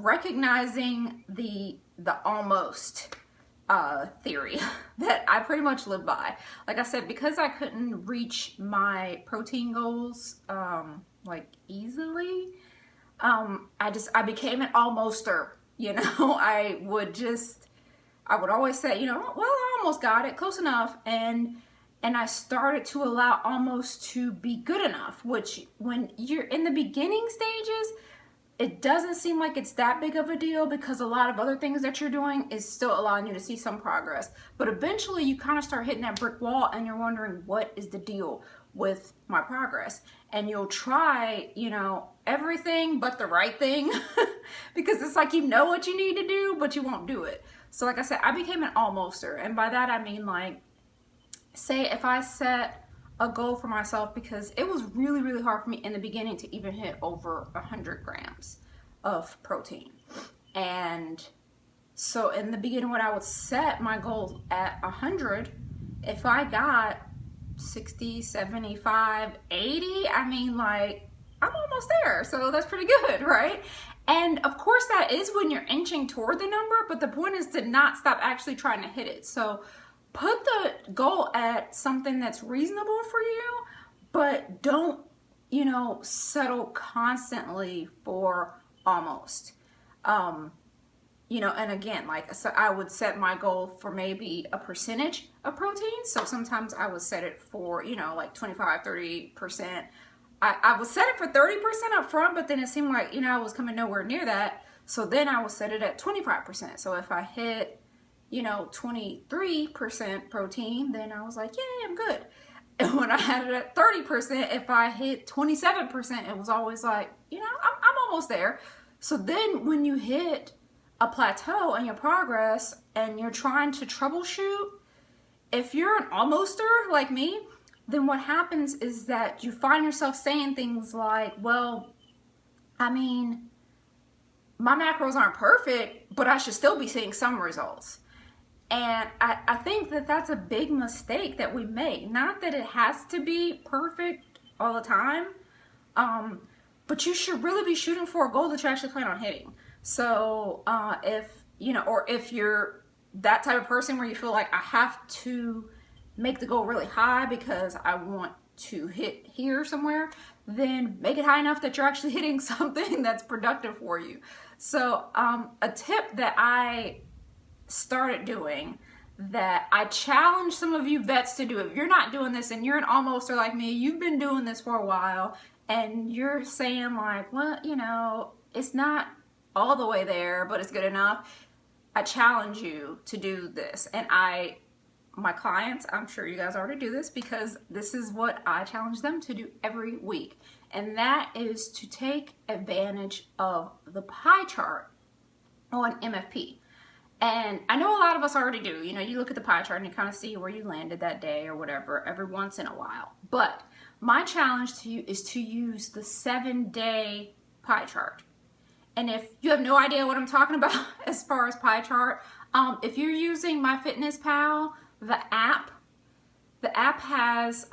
recognizing the almost theory that I pretty much live by. Like I said, because I couldn't reach my protein goals like easily, I became an almoster. You know, I would always say, you know, well, I almost got it, close enough, and I started to allow almost to be good enough, which when you're in the beginning stages, it doesn't seem like it's that big of a deal because a lot of other things that you're doing is still allowing you to see some progress. But eventually you kind of start hitting that brick wall and you're wondering, what is the deal with my progress? And you'll try, you know, everything but the right thing because it's like, you know what you need to do, but you won't do it. So like I said, I became an almoster. And by that, I mean, like, say if I set a goal for myself, because it was really, really hard for me in the beginning to even hit over 100 grams of protein. And so in the beginning, when I would set my goal at 100, if I got 60, 75, 80, I mean, like, I'm almost there. So that's pretty good, right? And of course that is when you're inching toward the number, but the point is to not stop actually trying to hit it. So put the goal at something that's reasonable for you, but don't, you know, settle constantly for almost. You know, and again, like, so I would set my goal for maybe a percentage of protein. So sometimes I would set it for, you know, like 25, 30%. I would set it for 30% up front, but then it seemed like, you know, I was coming nowhere near that. So then I would set it at 25%. So if I hit, you know, 23% protein, then I was like, yay, I'm good. And when I had it at 30%, if I hit 27%, it was always like, you know, I'm almost there. So then when you hit a plateau in your progress and you're trying to troubleshoot, if you're an almoster like me, then what happens is that you find yourself saying things like, well, I mean, my macros aren't perfect, but I should still be seeing some results. And I think that that's a big mistake that we make. Not that it has to be perfect all the time, but you should really be shooting for a goal that you actually plan on hitting. So if, you know, or if you're that type of person where you feel like I have to make the goal really high because I want to hit here somewhere, then make it high enough that you're actually hitting something that's productive for you. So a tip that I started doing, that I challenge some of you vets to do, if you're not doing this and you're an almoster like me, you've been doing this for a while and you're saying like, well, you know, it's not all the way there, but it's good enough. I challenge you to do this. And my clients, I'm sure you guys already do this because this is what I challenge them to do every week. And that is to take advantage of the pie chart on MFP. And I know a lot of us already do. You know, you look at the pie chart and you kind of see where you landed that day or whatever every once in a while. But my challenge to you is to use the 7-day pie chart. And if you have no idea what I'm talking about as far as pie chart, if you're using Myfitnesspal, the app has,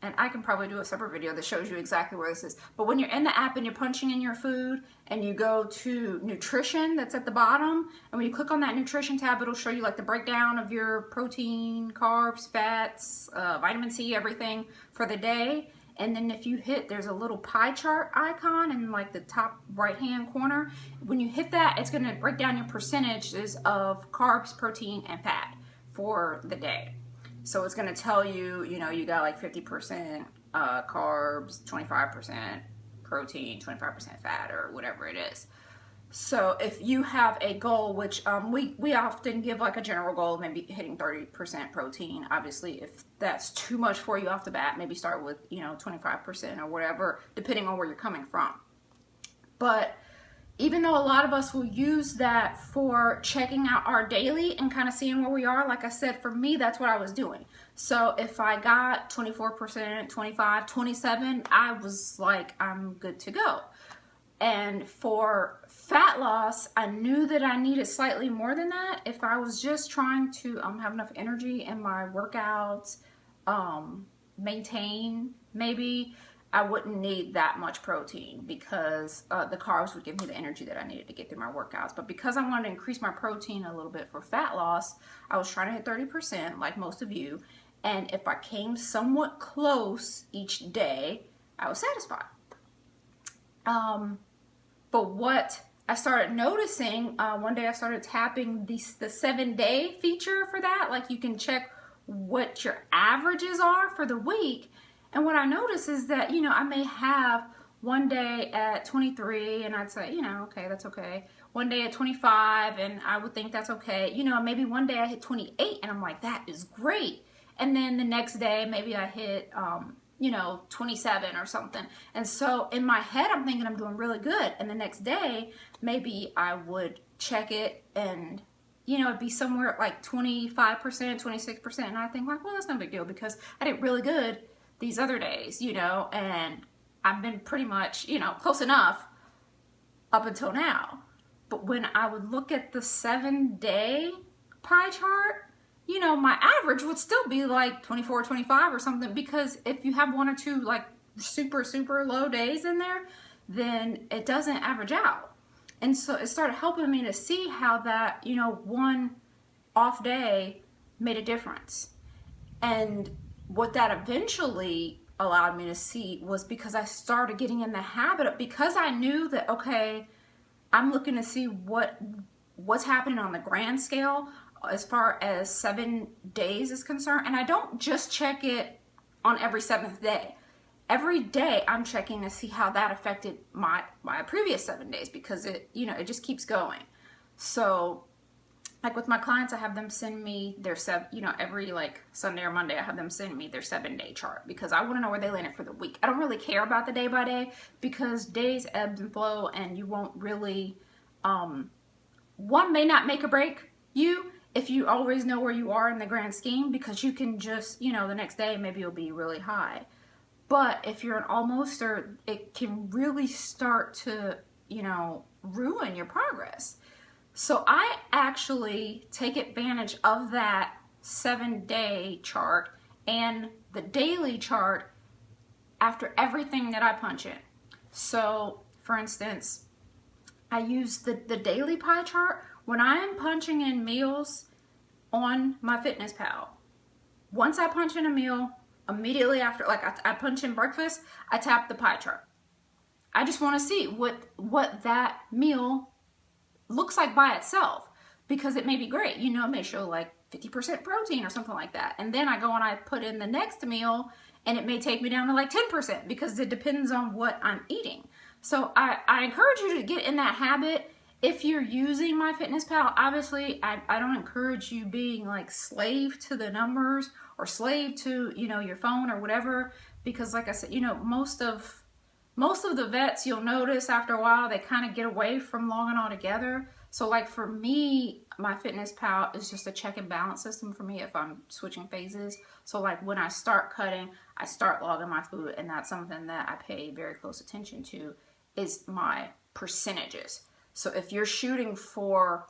and I can probably do a separate video that shows you exactly where this is. But when you're in the app and you're punching in your food and you go to nutrition, that's at the bottom. And when you click on that nutrition tab, it'll show you like the breakdown of your protein, carbs, fats, vitamin C, everything for the day. And then if you hit, there's a little pie chart icon in like the top right hand corner. When you hit that, it's gonna break down your percentages of carbs, protein, and fat for the day. So it's going to tell you, you know, you got like 50% carbs, 25% protein, 25% fat, or whatever it is. So if you have a goal, which we often give like a general goal, maybe hitting 30% protein. Obviously, if that's too much for you off the bat, maybe start with, you know, 25% or whatever, depending on where you're coming from. But even though a lot of us will use that for checking out our daily and kind of seeing where we are, like I said, for me, that's what I was doing. So if I got 24%, 25, 27, I was like, I'm good to go. And for fat loss, I knew that I needed slightly more than that. If I was just trying to have enough energy in my workouts, maintain maybe, I wouldn't need that much protein because the carbs would give me the energy that I needed to get through my workouts. But because I wanted to increase my protein a little bit for fat loss, I was trying to hit 30% like most of you. And if I came somewhat close each day, I was satisfied. But what I started noticing, one day I started tapping the 7-day feature for that. Like you can check what your averages are for the week. And what I notice is that, you know, I may have one day at 23 and I'd say, you know, okay, that's okay. One day at 25 and I would think that's okay. You know, maybe one day I hit 28 and I'm like, that is great. And then the next day, maybe I hit, you know, 27 or something. And so in my head, I'm thinking I'm doing really good. And the next day, maybe I would check it and, you know, it'd be somewhere at like 25%, 26%. And I think like, well, that's no big deal because I did really good these other days, you know, and I've been pretty much, you know, close enough up until now. But when I would look at the 7-day pie chart, you know, my average would still be like 24, 25 or something, because if you have one or two like super, super low days in there, then it doesn't average out. And so it started helping me to see how that, you know, one off day made a difference. And what that eventually allowed me to see was because I started getting in the habit of, because I knew that, okay, I'm looking to see what's happening on the grand scale as far as 7 days is concerned. And I don't just check it on every 7th day. Every day I'm checking to see how that affected my previous 7 days, because it, you know, it just keeps going. So like with my clients, I have them send me their you know, every like Sunday or Monday, I have them send me their 7-day chart because I want to know where they landed for the week. I don't really care about the day by day because days ebb and flow, and you won't really, one may not make or break you if you always know where you are in the grand scheme, because you can just, you know, the next day maybe you'll be really high. But if you're an almoster, it can really start to, you know, ruin your progress. So I actually take advantage of that 7-day chart and the daily chart after everything that I punch in. So for instance, I use the daily pie chart when I am punching in meals on Myfitnesspal. Once I punch in a meal, immediately after, like I punch in breakfast, I tap the pie chart. I just want to see what that meal looks like by itself, because it may be great. You know, it may show like 50% protein or something like that. And then I go and I put in the next meal and it may take me down to like 10% because it depends on what I'm eating. So I encourage you to get in that habit. If you're using Myfitnesspal, obviously I don't encourage you being like slave to the numbers or slave to, you know, your phone or whatever, because like I said, you know, most of the vets, you'll notice after a while, they kind of get away from logging altogether. So like for me, Myfitnesspal is just a check and balance system for me if I'm switching phases. So like when I start cutting, I start logging my food, and that's something that I pay very close attention to, is my percentages. So if you're shooting for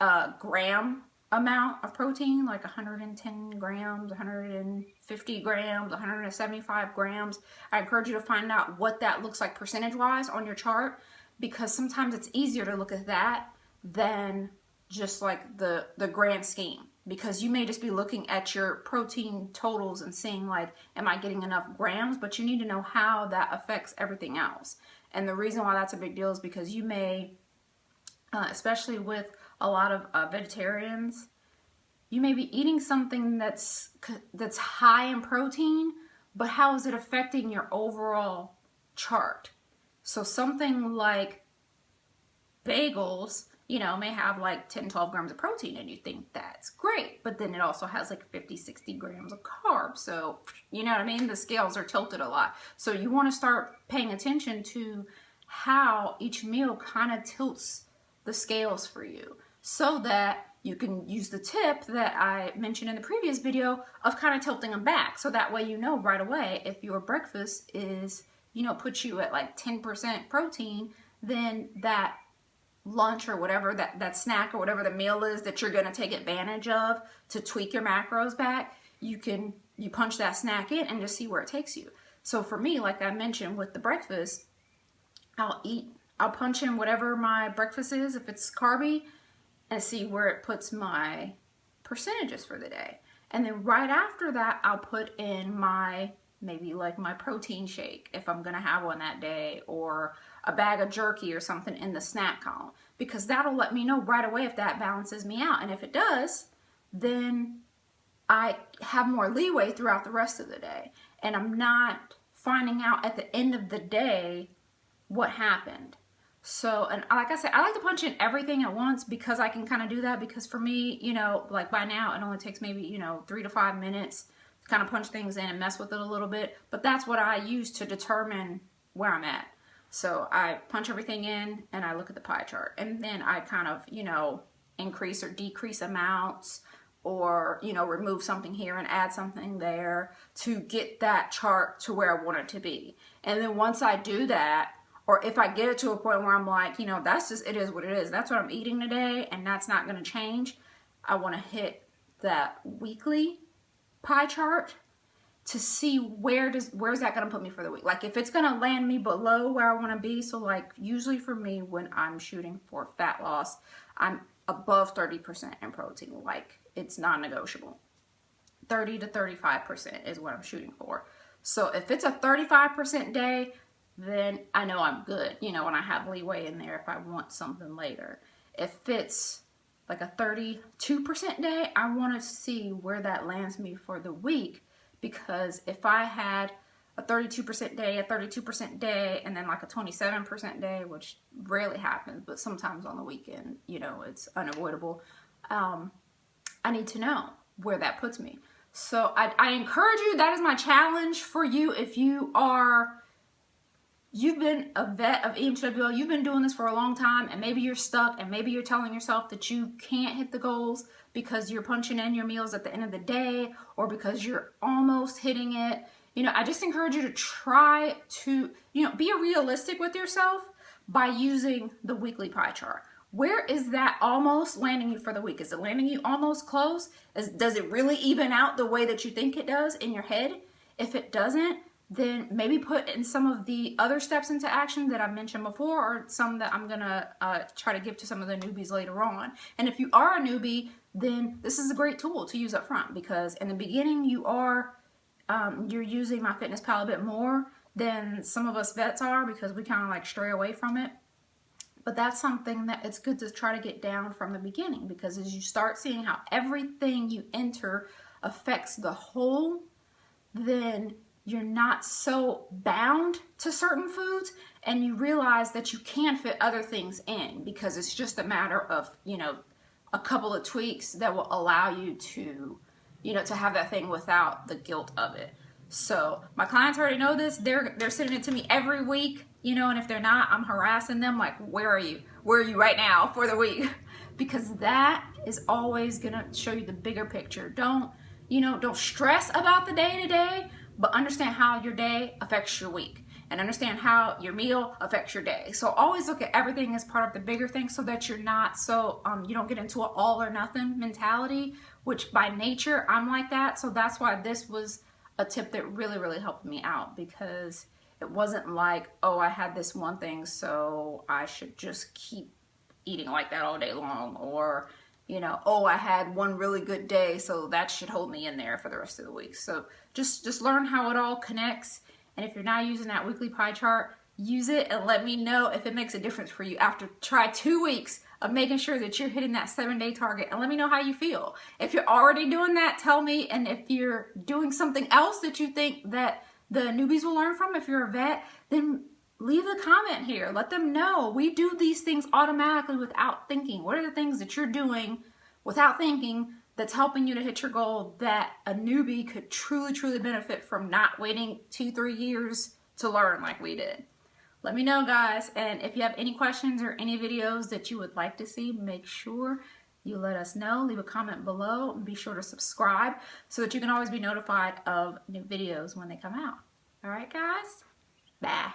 a gram amount of protein, like 110 grams, 150 grams, 175 grams, I encourage you to find out what that looks like percentage-wise on your chart, because sometimes it's easier to look at that than just like the grand scheme, because you may just be looking at your protein totals and seeing like, am I getting enough grams? But you need to know how that affects everything else. And the reason why that's a big deal is because you may, especially with a lot of vegetarians, you may be eating something that's high in protein, but how is it affecting your overall chart? So something like bagels, you know, may have like 10, 12 grams of protein, and you think that's great, but then it also has like 50, 60 grams of carbs. So, you know what I mean? The scales are tilted a lot. So you want to start paying attention to how each meal kind of tilts the scales for you, so that you can use the tip that I mentioned in the previous video of kind of tilting them back. So that way, you know right away if your breakfast is, you know, puts you at like 10% protein, then that lunch or whatever, that snack or whatever the meal is that you're going to take advantage of to tweak your macros back, you punch that snack in and just see where it takes you. So for me, like I mentioned with the breakfast, I'll punch in whatever my breakfast is, if it's carby, and see where it puts my percentages for the day. And then right after that, I'll put in my, maybe like my protein shake if I'm gonna have one that day, or a bag of jerky or something in the snack column, because that'll let me know right away if that balances me out. And if it does, then I have more leeway throughout the rest of the day. And I'm not finding out at the end of the day what happened. So, and like I said, I like to punch in everything at once because I can kind of do that, because for me, you know, like by now it only takes maybe, you know, 3 to 5 minutes to kind of punch things in and mess with it a little bit. But that's what I use to determine where I'm at. So I punch everything in and I look at the pie chart, and then I kind of, you know, increase or decrease amounts, or, you know, remove something here and add something there to get that chart to where I want it to be. And then once I do that, or if I get it to a point where I'm like, you know, that's just, it is what it is. That's what I'm eating today, and that's not going to change. I want to hit that weekly pie chart to see where's that going to put me for the week. Like if it's going to land me below where I want to be. So like usually for me, when I'm shooting for fat loss, I'm above 30% in protein. Like it's non-negotiable. 30 to 35% is what I'm shooting for. So if it's a 35% day, then I know I'm good, you know, and I have leeway in there if I want something later. If it's like a 32% day, I want to see where that lands me for the week, because if I had a 32% day, a 32% day, and then like a 27% day, which rarely happens, but sometimes on the weekend, you know, it's unavoidable, I need to know where that puts me. So I encourage you, that is my challenge for you. If you've been a vet of EMTWO, you've been doing this for a long time, and maybe you're stuck, and maybe you're telling yourself that you can't hit the goals because you're punching in your meals at the end of the day, or because you're almost hitting it. You know, I just encourage you to try to, you know, be realistic with yourself by using the weekly pie chart. Where is that almost landing you for the week? Is it landing you almost close? Does it really even out the way that you think it does in your head? If it doesn't, then maybe put in some of the other steps into action that I mentioned before, or some that I'm gonna try to give to some of the newbies later on. And if you are a newbie, then this is a great tool to use up front, because in the beginning you're using Myfitnesspal a bit more than some of us vets are, because we kind of like stray away from it. But that's something that it's good to try to get down from the beginning, because as you start seeing how everything you enter affects the whole, then you're not so bound to certain foods, and you realize that you can fit other things in, because it's just a matter of, you know, a couple of tweaks that will allow you to, you know, to have that thing without the guilt of it. So my clients already know this. They're sending it to me every week, you know, and if they're not, I'm harassing them like, where are you? Where are you right now for the week? Because that is always gonna show you the bigger picture. Don't stress about the day to day, but understand how your day affects your week, and understand how your meal affects your day. So always look at everything as part of the bigger thing, so that you're not so, you don't get into an all or nothing mentality, which by nature I'm like that. So that's why this was a tip that really, really helped me out, because it wasn't like, oh, I had this one thing, so I should just keep eating like that all day long, or, you know, oh, I had one really good day, so that should hold me in there for the rest of the week. So just learn how it all connects. And if you're not using that weekly pie chart, use it and let me know if it makes a difference for you after try 2 weeks of making sure that you're hitting that 7-day target, and let me know how you feel. If you're already doing that, tell me. And if you're doing something else that you think that the newbies will learn from, if you're a vet, then leave a comment here. Let them know. We do these things automatically without thinking. What are the things that you're doing without thinking that's helping you to hit your goal that a newbie could truly, truly benefit from, not waiting 2-3 years to learn like we did? Let me know, guys. And if you have any questions or any videos that you would like to see, make sure you let us know. Leave a comment below, and be sure to subscribe so that you can always be notified of new videos when they come out. All right, guys? Bye.